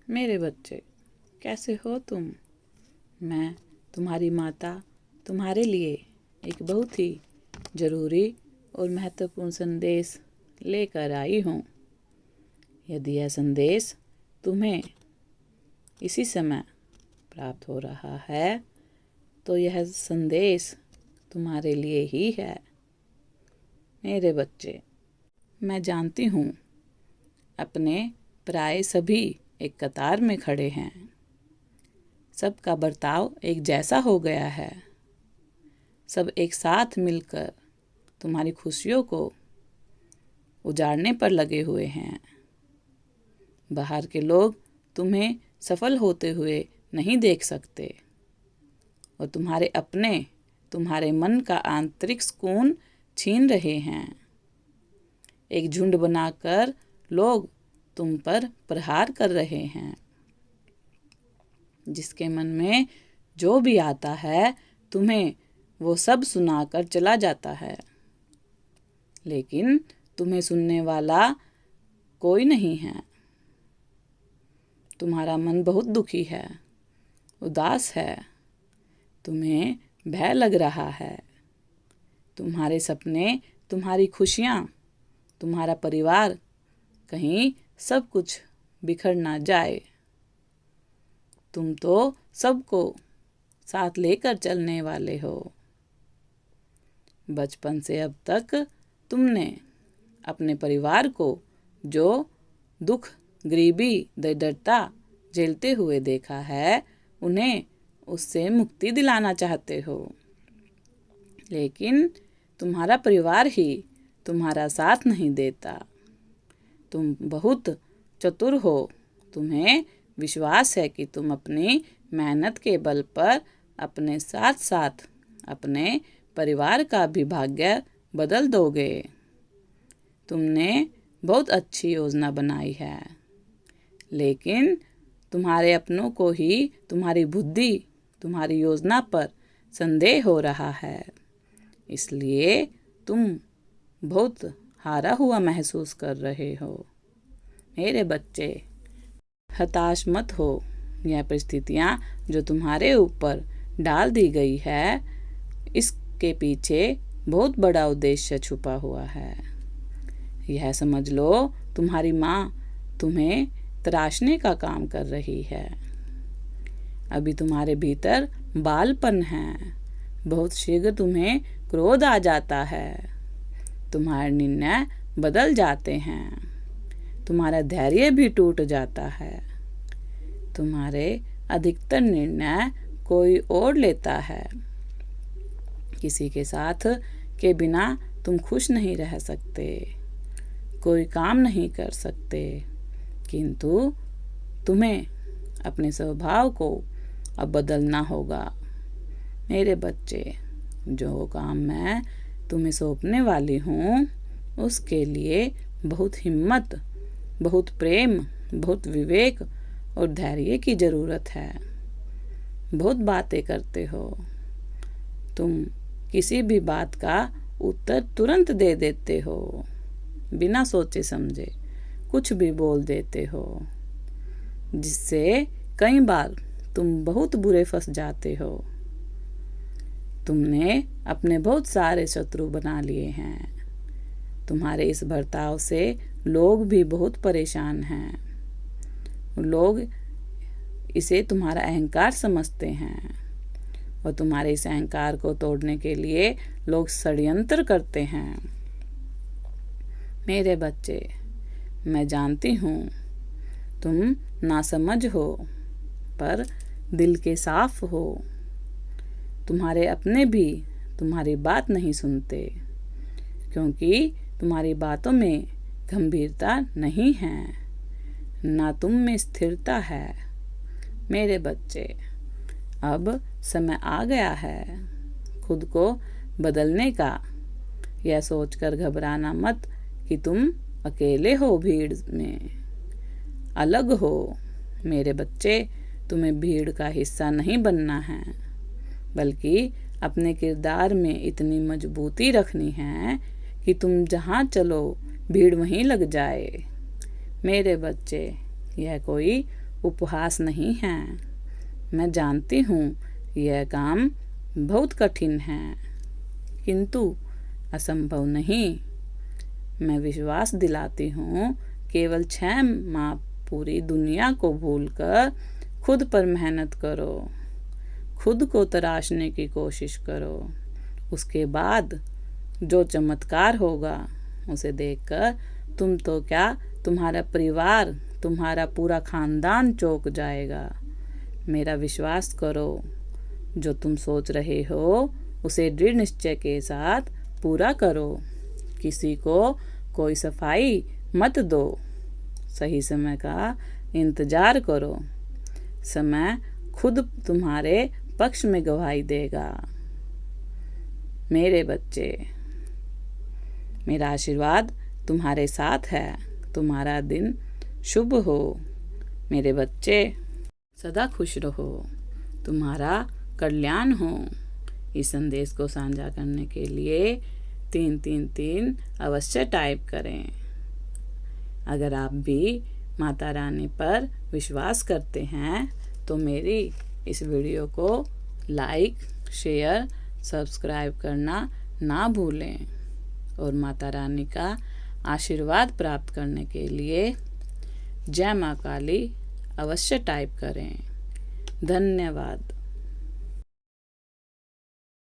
मेरे बच्चे, कैसे हो तुम? मैं तुम्हारी माता तुम्हारे लिए एक बहुत ही ज़रूरी और महत्वपूर्ण संदेश लेकर आई हूँ। यदि यह संदेश तुम्हें इसी समय प्राप्त हो रहा है तो यह संदेश तुम्हारे लिए ही है। मेरे बच्चे, मैं जानती हूँ अपने प्राय सभी एक कतार में खड़े हैं। सबका बर्ताव एक जैसा हो गया है। सब एक साथ मिलकर तुम्हारी खुशियों को उजाड़ने पर लगे हुए हैं। बाहर के लोग तुम्हें सफल होते हुए नहीं देख सकते और तुम्हारे अपने तुम्हारे मन का आंतरिक सुकून छीन रहे हैं। एक झुंड बनाकर लोग तुम पर प्रहार कर रहे हैं। जिसके मन में जो भी आता है तुम्हें वो सब सुनाकर चला जाता है, लेकिन तुम्हें सुनने वाला कोई नहीं है। तुम्हारा मन बहुत दुखी है, उदास है, तुम्हें भय लग रहा है। तुम्हारे सपने, तुम्हारी खुशियाँ, तुम्हारा परिवार, कहीं सब कुछ बिखर ना जाए। तुम तो सबको साथ लेकर चलने वाले हो। बचपन से अब तक तुमने अपने परिवार को जो दुख, गरीबी, दरिद्रता झेलते हुए देखा है, उन्हें उससे मुक्ति दिलाना चाहते हो, लेकिन तुम्हारा परिवार ही तुम्हारा साथ नहीं देता। तुम बहुत चतुर हो। तुम्हें विश्वास है कि तुम अपनी मेहनत के बल पर अपने साथ साथ अपने परिवार का भी भाग्य बदल दोगे। तुमने बहुत अच्छी योजना बनाई है, लेकिन तुम्हारे अपनों को ही तुम्हारी बुद्धि, तुम्हारी योजना पर संदेह हो रहा है। इसलिए तुम बहुत हारा हुआ महसूस कर रहे हो। मेरे बच्चे, हताश मत हो। यह परिस्थितियाँ जो तुम्हारे ऊपर डाल दी गई है, इसके पीछे बहुत बड़ा उद्देश्य छुपा हुआ है। यह समझ लो, तुम्हारी माँ तुम्हें तराशने का काम कर रही है। अभी तुम्हारे भीतर बालपन है। बहुत शीघ्र तुम्हें क्रोध आ जाता है। तुम्हारे निर्णय बदल जाते हैं। तुम्हारा धैर्य भी टूट जाता है। तुम्हारे अधिकतर निर्णय कोई और लेता है। किसी के साथ के बिना तुम खुश नहीं रह सकते, कोई काम नहीं कर सकते, किंतु तुम्हें अपने स्वभाव को अब बदलना होगा। मेरे बच्चे, जो काम मैं तुम्हें सौंपने वाली हूँ, उसके लिए बहुत हिम्मत, बहुत प्रेम, बहुत विवेक और धैर्य की ज़रूरत है। बहुत बातें करते हो तुम, किसी भी बात का उत्तर तुरंत दे देते हो, बिना सोचे समझे कुछ भी बोल देते हो, जिससे कई बार तुम बहुत बुरे फंस जाते हो। तुमने अपने बहुत सारे शत्रु बना लिए हैं। तुम्हारे इस बर्ताव से लोग भी बहुत परेशान हैं। लोग इसे तुम्हारा अहंकार समझते हैं और तुम्हारे इस अहंकार को तोड़ने के लिए लोग षड्यंत्र करते हैं। मेरे बच्चे, मैं जानती हूँ तुम नासमझ हो, पर दिल के साफ हो। तुम्हारे अपने भी तुम्हारी बात नहीं सुनते, क्योंकि तुम्हारी बातों में गंभीरता नहीं है, ना तुम में स्थिरता है। मेरे बच्चे, अब समय आ गया है खुद को बदलने का। यह सोचकर घबराना मत कि तुम अकेले हो, भीड़ में अलग हो। मेरे बच्चे, तुम्हें भीड़ का हिस्सा नहीं बनना है, बल्कि अपने किरदार में इतनी मजबूती रखनी है कि तुम जहाँ चलो भीड़ वहीं लग जाए। मेरे बच्चे, यह कोई उपहास नहीं है। मैं जानती हूँ यह काम बहुत कठिन है, किंतु असंभव नहीं। मैं विश्वास दिलाती हूँ, केवल 6 माह पूरी दुनिया को भूलकर खुद पर मेहनत करो, खुद को तराशने की कोशिश करो। उसके बाद जो चमत्कार होगा उसे देखकर तुम तो क्या, तुम्हारा परिवार, तुम्हारा पूरा खानदान चौंक जाएगा। मेरा विश्वास करो, जो तुम सोच रहे हो उसे दृढ़ निश्चय के साथ पूरा करो। किसी को कोई सफाई मत दो। सही समय का इंतजार करो। समय खुद तुम्हारे पक्ष में गवाही देगा। मेरे बच्चे, मेरा आशीर्वाद तुम्हारे साथ है। तुम्हारा दिन शुभ हो। मेरे बच्चे, सदा खुश रहो। तुम्हारा कल्याण हो। इस संदेश को साझा करने के लिए 333 अवश्य टाइप करें। अगर आप भी माता रानी पर विश्वास करते हैं तो मेरी इस वीडियो को लाइक, शेयर, सब्सक्राइब करना ना भूलें और माता रानी का आशीर्वाद प्राप्त करने के लिए जय माँ काली अवश्य टाइप करें। धन्यवाद।